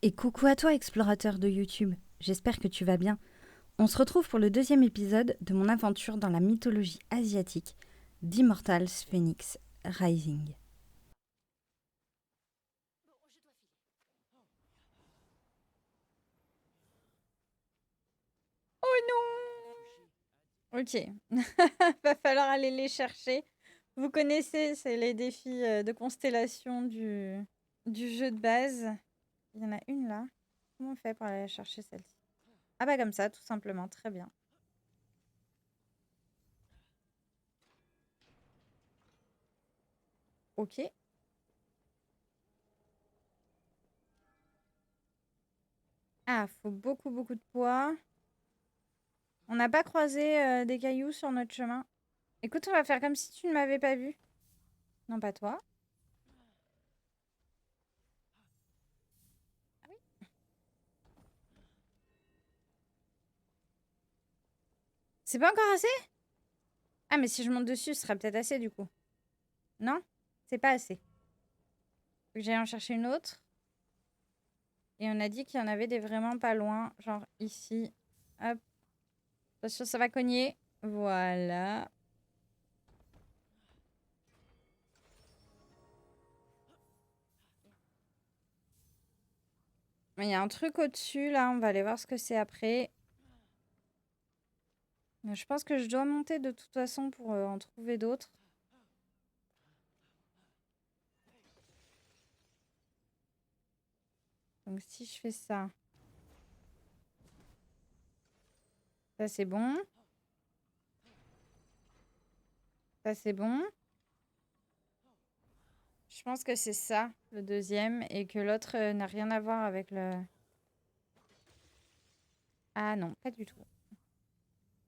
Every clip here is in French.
Et coucou à toi, explorateur de YouTube. J'espère que tu vas bien. On se retrouve pour le deuxième épisode de mon aventure dans la mythologie asiatique d'Immortals Phoenix Rising. Oh non! Ok, va falloir aller les chercher. Vous connaissez, c'est les défis de constellation du jeu de base. Il y en a une là. Comment on fait pour aller chercher celle-ci? Ah bah comme ça, tout simplement, très bien. Ok. Ah, faut beaucoup de poids. On n'a pas croisé des cailloux sur notre chemin. Écoute, on va faire comme si tu ne m'avais pas vu. Non, pas toi. C'est pas encore assez? Ah, mais si je monte dessus, ce sera peut-être assez du coup. Non? C'est pas assez. Faut que j'aille en chercher une autre. Et on a dit qu'il y en avait des vraiment pas loin. Genre ici. Hop. Attention, ça va cogner. Voilà. Il y a un truc au-dessus, là. On va aller voir ce que c'est après. Je pense que je dois monter de toute façon pour en trouver d'autres. Donc si je fais ça. Ça, c'est bon. Ça, c'est bon. Je pense que c'est ça, le deuxième, et que l'autre n'a rien à voir avec le... Ah non, pas du tout.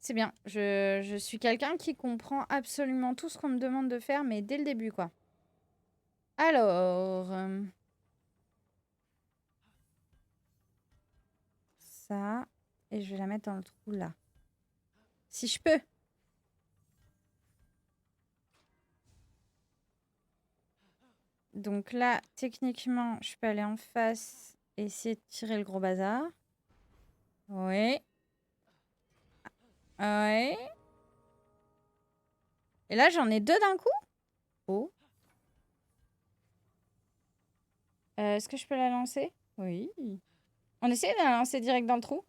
C'est bien, je suis quelqu'un qui comprend absolument tout ce qu'on me demande de faire, mais dès le début, quoi. Alors... ça, et je vais la mettre dans le trou là. Si je peux. Donc là, techniquement, je peux aller en face et essayer de tirer le gros bazar. Oui. Oui. Et là, j'en ai deux d'un coup. Oh. Est-ce que je peux la lancer? Oui. On essaie de la lancer direct dans le trou?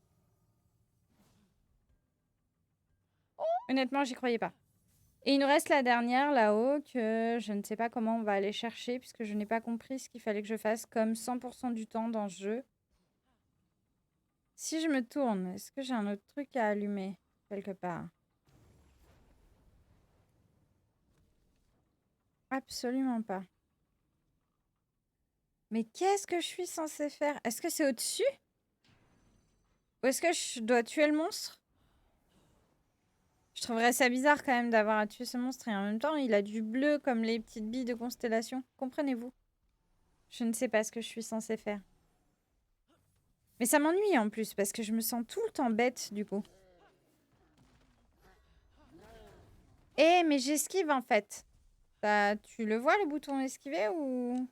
Honnêtement, j'y croyais pas. Et il nous reste la dernière là-haut que je ne sais pas comment on va aller chercher puisque je n'ai pas compris ce qu'il fallait que je fasse comme 100% du temps dans ce jeu. Si je me tourne, est-ce que j'ai un autre truc à allumer quelque part? Absolument pas. Mais qu'est-ce que je suis censée faire? Est-ce que c'est au-dessus? Ou est-ce que je dois tuer le monstre? Je trouverais ça bizarre quand même d'avoir à tuer ce monstre et en même temps il a du bleu comme les petites billes de constellation. Comprenez-vous? Je ne sais pas ce que je suis censée faire. Mais ça m'ennuie en plus parce que je me sens tout le temps bête du coup. Eh, mais j'esquive en fait. Tu le vois le bouton esquiver ou...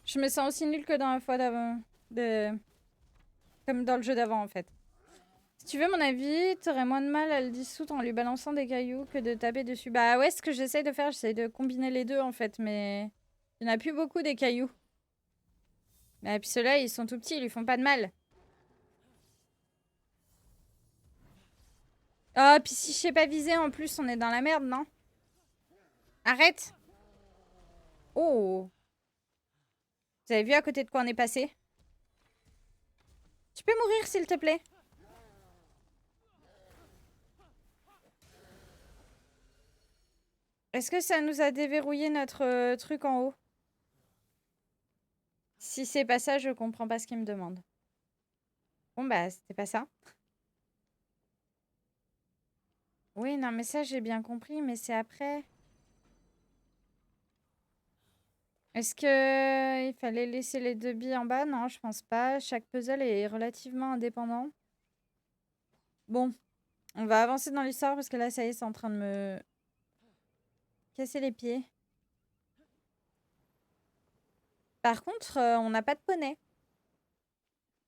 Je me sens aussi nulle que dans la fois d'avant. Comme dans le jeu d'avant en fait. Si tu veux mon avis, t'aurais moins de mal à le dissoudre en lui balançant des cailloux que de taper dessus. Bah ouais, ce que j'essaye de faire, j'essaye de combiner les deux en fait, mais... Il n'y en a plus beaucoup des cailloux. Et puis ceux-là, ils sont tout petits, ils lui font pas de mal. Oh, puis si je sais pas viser, en plus, on est dans la merde, non? Arrête! Oh! Vous avez vu à côté de quoi on est passé? Tu peux mourir, s'il te plaît? Est-ce que ça nous a déverrouillé notre truc en haut? Si c'est pas ça, je comprends pas ce qu'il me demande. Bon, bah, c'était pas ça. Oui, non, mais ça, j'ai bien compris, mais c'est après. Est-ce que il fallait laisser les deux billes en bas? Non, je pense pas. Chaque puzzle est relativement indépendant. Bon, on va avancer dans l'histoire parce que là, ça y est, c'est en train de me casser les pieds. Par contre, on n'a pas de poney.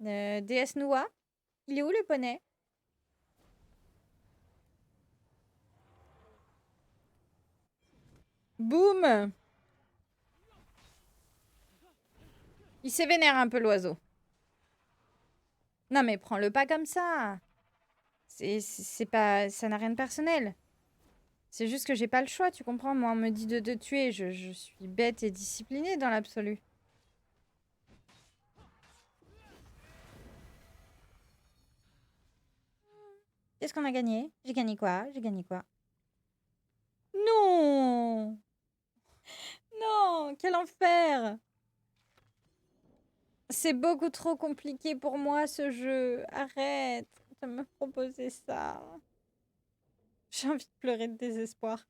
DS Noah, il est où le poney? Boum! Il s'est vénère un peu l'oiseau. Non mais prends-le pas comme ça. C'est pas, ça n'a rien de personnel. C'est juste que j'ai pas le choix, tu comprends? Moi, on me dit de te tuer, je suis bête et disciplinée dans l'absolu. Qu'est-ce qu'on a gagné? J'ai gagné quoi? J'ai gagné quoi? Non! Non! Quel enfer! C'est beaucoup trop compliqué pour moi, ce jeu. Arrête de me proposer ça. J'ai envie de pleurer de désespoir.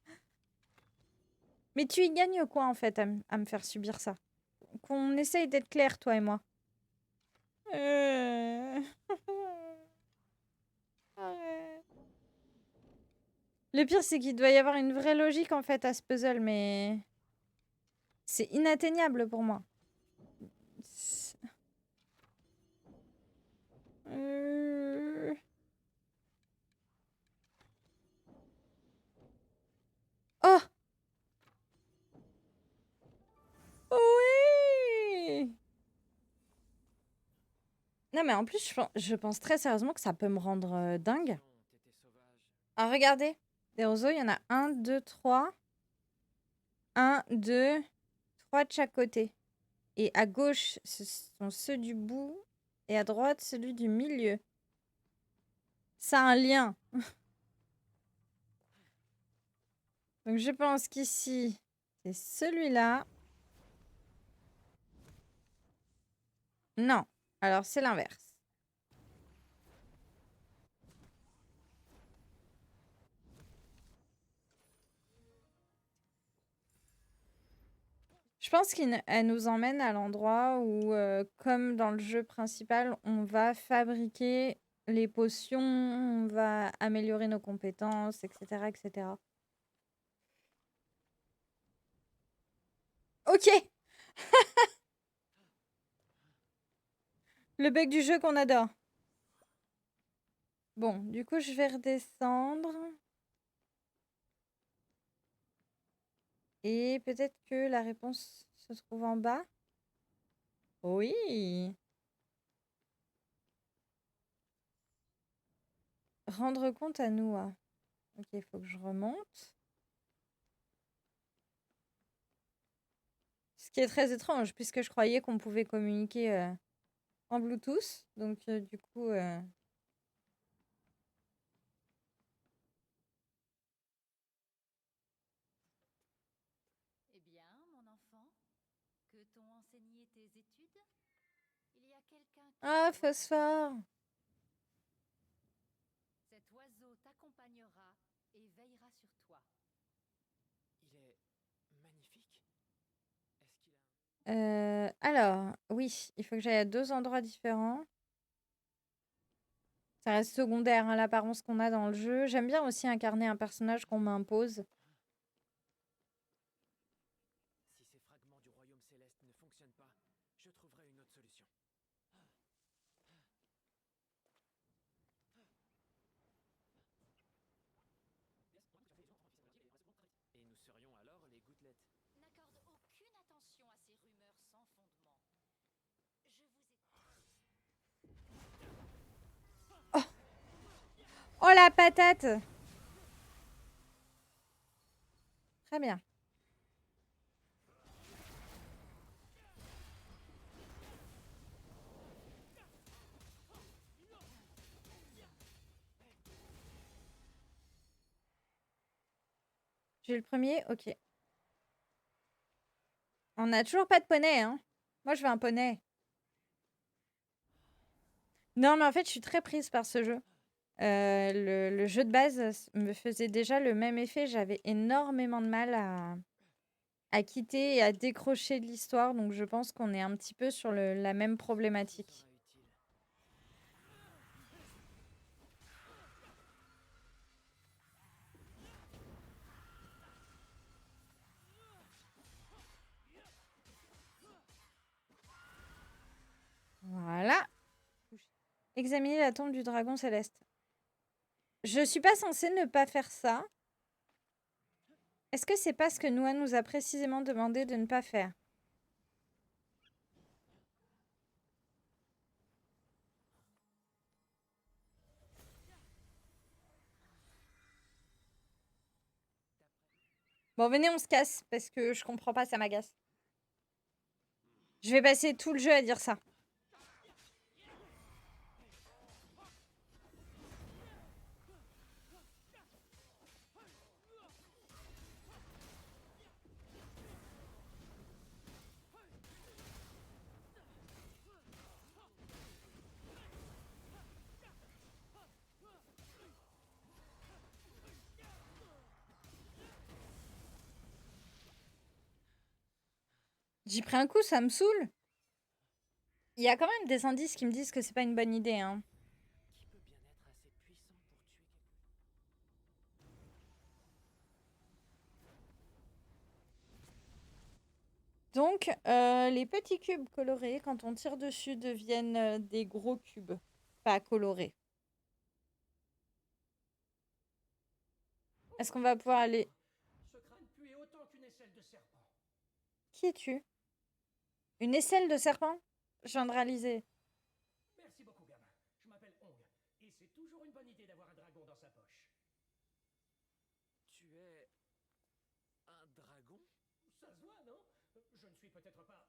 Mais tu y gagnes quoi, en fait, à me faire subir ça? Qu'on essaye d'être clair, toi et moi. Arrête. Le pire, c'est qu'il doit y avoir une vraie logique, en fait, à ce puzzle, mais... C'est inatteignable pour moi. Oh! Oui! Non, mais en plus, je pense très sérieusement que ça peut me rendre dingue. Ah, regardez. Des roseaux, il y en a 1, 2, 3. 1, 2, 3 de chaque côté. Et à gauche, ce sont ceux du bout. Et à droite, celui du milieu. Ça a un lien. Donc je pense qu'ici, c'est celui-là. Non. Alors c'est l'inverse. Je pense qu'elle nous emmène à l'endroit où, comme dans le jeu principal, on va fabriquer les potions, on va améliorer nos compétences, etc., etc. Ok. Le bug du jeu qu'on adore. Bon, du coup, je vais redescendre. Et peut-être que la réponse se trouve en bas. Oui. Rendre compte à nous. Ok, il faut que je remonte. Ce qui est très étrange, puisque je croyais qu'on pouvait communiquer en Bluetooth. Donc, du coup... Eh bien, mon enfant, que t'ont enseigné tes études? Il y a quelqu'un qui... Ah, phosphore! Cet oiseau t'accompagnera et veillera sur toi. Il est magnifique. Est-ce qu'il a... Alors, oui, il faut que j'aille à 2 endroits différents. Ça reste secondaire, hein, l'apparence qu'on a dans le jeu. J'aime bien aussi incarner un personnage qu'on m'impose. Si ces fragments du royaume céleste ne fonctionnent pas, je trouverai une autre solution. Et nous serions alors les gouttelettes. N'accorde aucune attention à ces rumeurs sans fondement. Je vous ai... Oh, la patate! Très bien. J'ai le premier, ok. On n'a toujours pas de poney, hein. Moi, je veux un poney. Non, mais en fait, je suis très prise par ce jeu. Le jeu de base me faisait déjà le même effet. J'avais énormément de mal à quitter et à décrocher de l'histoire. Donc, je pense qu'on est un petit peu sur la même problématique. Voilà. Examiner la tombe du dragon céleste. Je suis pas censée ne pas faire ça. Est-ce que c'est pas ce que Noah nous a précisément demandé de ne pas faire? Bon, venez, on se casse, parce que je comprends pas, ça m'agace. Je vais passer tout le jeu à dire ça. J'ai pris un coup, ça me saoule. Il y a quand même des indices qui me disent que c'est pas une bonne idée, hein. Qui peut bien être assez puissant pour tuer quelqu'un? Donc, les petits cubes colorés, quand on tire dessus, deviennent des gros cubes, pas colorés. Est-ce qu'on va pouvoir aller... Ce crâne pue autant qu'une aisselle de serpent. Qui es-tu? Une aisselle de serpent? Je viens de réaliser. Merci beaucoup, gamin. Je m'appelle Hong, et c'est toujours une bonne idée d'avoir un dragon dans sa poche. Tu es un dragon? Ça se voit, non? Je ne suis peut-être pas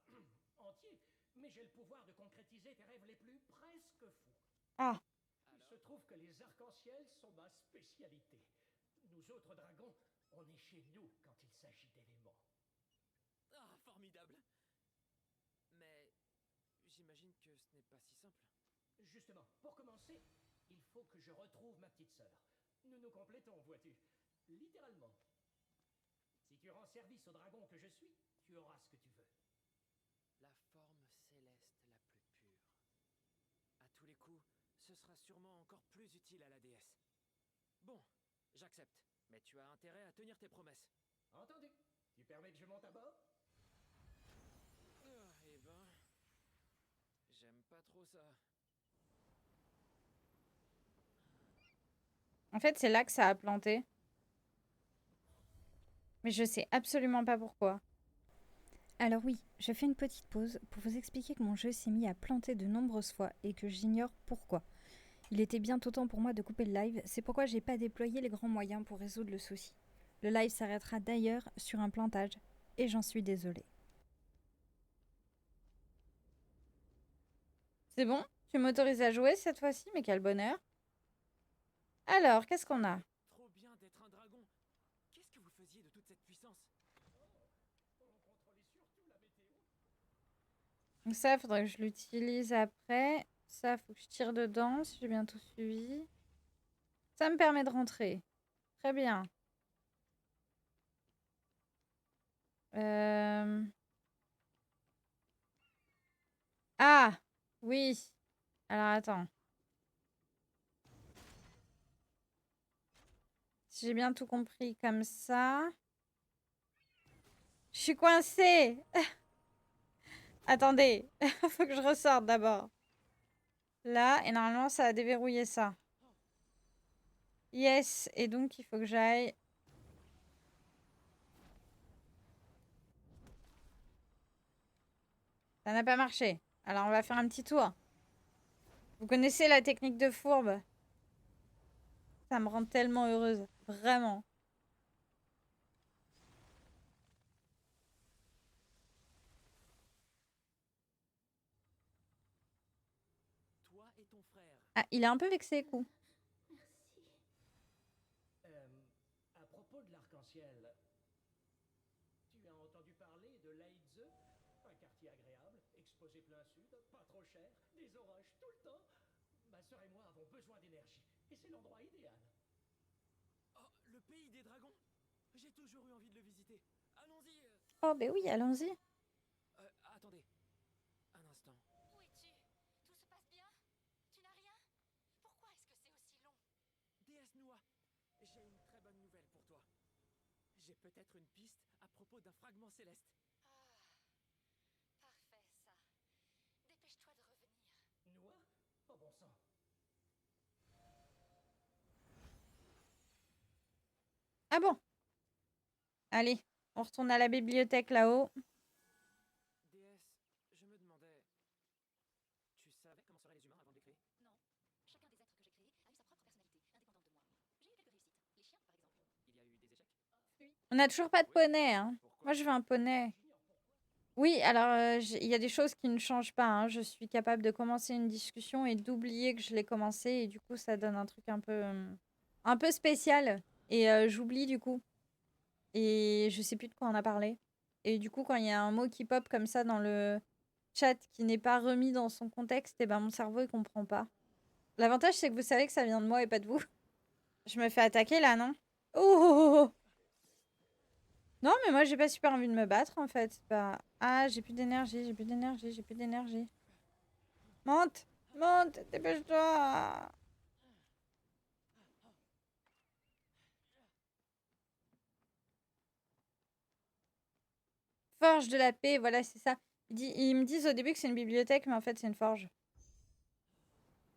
entier, mais j'ai le pouvoir de concrétiser tes rêves les plus presque fous. Ah, Il se trouve que les arcs-en-ciel sont ma spécialité. Nous autres dragons, on est chez nous quand il s'agit d'éléments. Ah, formidable! Mais j'imagine que ce n'est pas si simple. Justement, pour commencer, il faut que je retrouve ma petite sœur. Nous nous complétons, vois-tu. Littéralement. Si tu rends service au dragon que je suis, tu auras ce que tu veux. La forme céleste la plus pure. À tous les coups, ce sera sûrement encore plus utile à la déesse. Bon, j'accepte, mais tu as intérêt à tenir tes promesses. Entendu. Tu permets que je monte à bord? Ah, eh ben... J'aime pas trop ça. en fait, c'est là que ça a planté. Mais je sais absolument pas pourquoi. Alors oui, je fais une petite pause pour vous expliquer que mon jeu s'est mis à planter de nombreuses fois et que j'ignore pourquoi. Il était bientôt temps pour moi de couper le live, c'est pourquoi j'ai pas déployé les grands moyens pour résoudre le souci. Le live s'arrêtera d'ailleurs sur un plantage, et j'en suis désolée. C'est bon? Tu m'autorises à jouer cette fois-ci? Mais quel bonheur! Alors, qu'est-ce qu'on a? Trop bien d'être un dragon. Qu'est-ce que vous faisiez de toute cette puissance? Donc ça, faudrait que je l'utilise après. Ça, faut que je tire dedans, si j'ai bien tout suivi. Ça me permet de rentrer. Très bien. Ah! Oui. Alors, attends. Si j'ai bien tout compris comme ça... Je suis coincée! Attendez. Faut que je ressorte d'abord. Là, et normalement, ça a déverrouillé ça. Yes. Et donc, il faut que j'aille... Ça n'a pas marché. Alors, on va faire un petit tour. Vous connaissez la technique de fourbe? Ça me rend tellement heureuse. Vraiment. Toi et ton frère. Ah, il est un peu vexé, coup. À propos de l'arc-en-ciel, tu as entendu parler de Leidze? Un quartier agréable, exposé plein sud, pas trop cher, des orages tout le temps. Ma sœur et moi avons besoin d'énergie, et c'est l'endroit idéal. Oh, le pays des dragons? J'ai toujours eu envie de le visiter. Allons-y. Oh, ben oui, allons-y. Attendez. Un instant. Où es-tu? Tout se passe bien? Tu n'as rien? Pourquoi est-ce que c'est aussi long? Déesse Noah, j'ai une très bonne nouvelle pour toi. J'ai peut-être une piste à propos d'un fragment céleste. Ah, parfait ça. Dépêche-toi de revenir. bon sang. Ah bon? Allez, on retourne à la bibliothèque là-haut. Déesse, je me demandais... Tu savais comment seraient les humains avant de les créer? Non. Chacun des êtres que j'ai créés a eu sa propre personnalité, indépendante de moi. J'ai eu quelques réussites. Les chiens, par exemple. Il y a eu des échecs? On n'a toujours pas de poney, hein. Pourquoi? Moi, je veux un poney. Oui, alors, il y a des choses qui ne changent pas, hein. Je suis capable de commencer une discussion et d'oublier que je l'ai commencée et du coup, ça donne un truc un peu spécial et j'oublie du coup et je sais plus de quoi on a parlé et du coup, quand il y a un mot qui pop comme ça dans le chat qui n'est pas remis dans son contexte et ben, mon cerveau, il comprend pas. L'avantage, c'est que vous savez que ça vient de moi et pas de vous. Je me fais attaquer là, non? Oh, oh, oh, oh. Non, mais moi, j'ai pas super envie de me battre, en fait. C'est pas... Ah, j'ai plus d'énergie, j'ai plus d'énergie, j'ai plus d'énergie. Monte! Monte! Dépêche-toi! Forge de la paix, voilà, c'est ça. Ils me disent au début que c'est une bibliothèque, mais en fait, c'est une forge.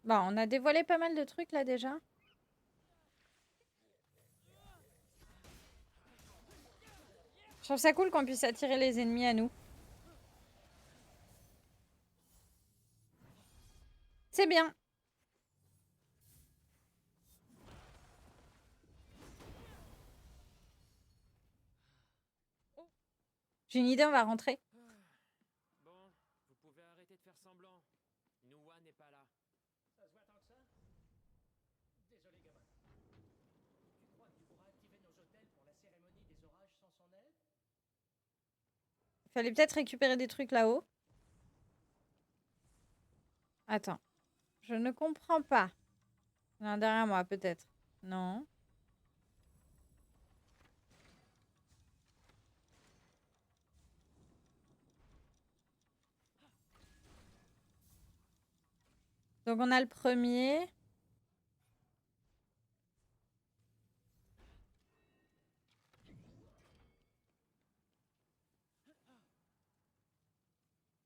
Bon, on a dévoilé pas mal de trucs, là, déjà. Je trouve ça cool qu'on puisse attirer les ennemis à nous. C'est bien. J'ai une idée, on va rentrer. Bon, vous pouvez arrêter de faire semblant. Noua n'est pas là. Ça se voit tant que ça? Désolé, gamin. Tu crois que tu pourras activer nos hôtels pour la cérémonie des orages sans son aide? Fallait peut-être récupérer des trucs là-haut. Attends. Je ne comprends pas. Non, derrière moi, peut-être. Non. Donc, on a le premier.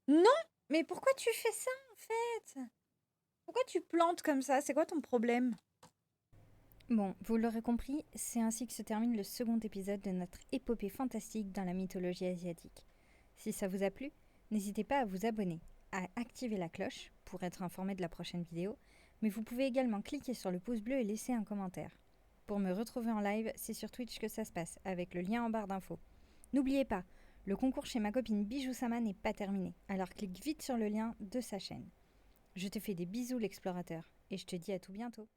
Non! Mais pourquoi tu fais ça, en fait? Pourquoi tu plantes comme ça? C'est quoi ton problème? Bon, vous l'aurez compris, c'est ainsi que se termine le second épisode de notre épopée fantastique dans la mythologie asiatique. Si ça vous a plu, n'hésitez pas à vous abonner, à activer la cloche pour être informé de la prochaine vidéo, mais vous pouvez également cliquer sur le pouce bleu et laisser un commentaire. Pour me retrouver en live, c'est sur Twitch que ça se passe, avec le lien en barre d'infos. N'oubliez pas, le concours chez ma copine Bijou Sama n'est pas terminé, alors clique vite sur le lien de sa chaîne. Je te fais des bisous l'explorateur, et je te dis à tout bientôt.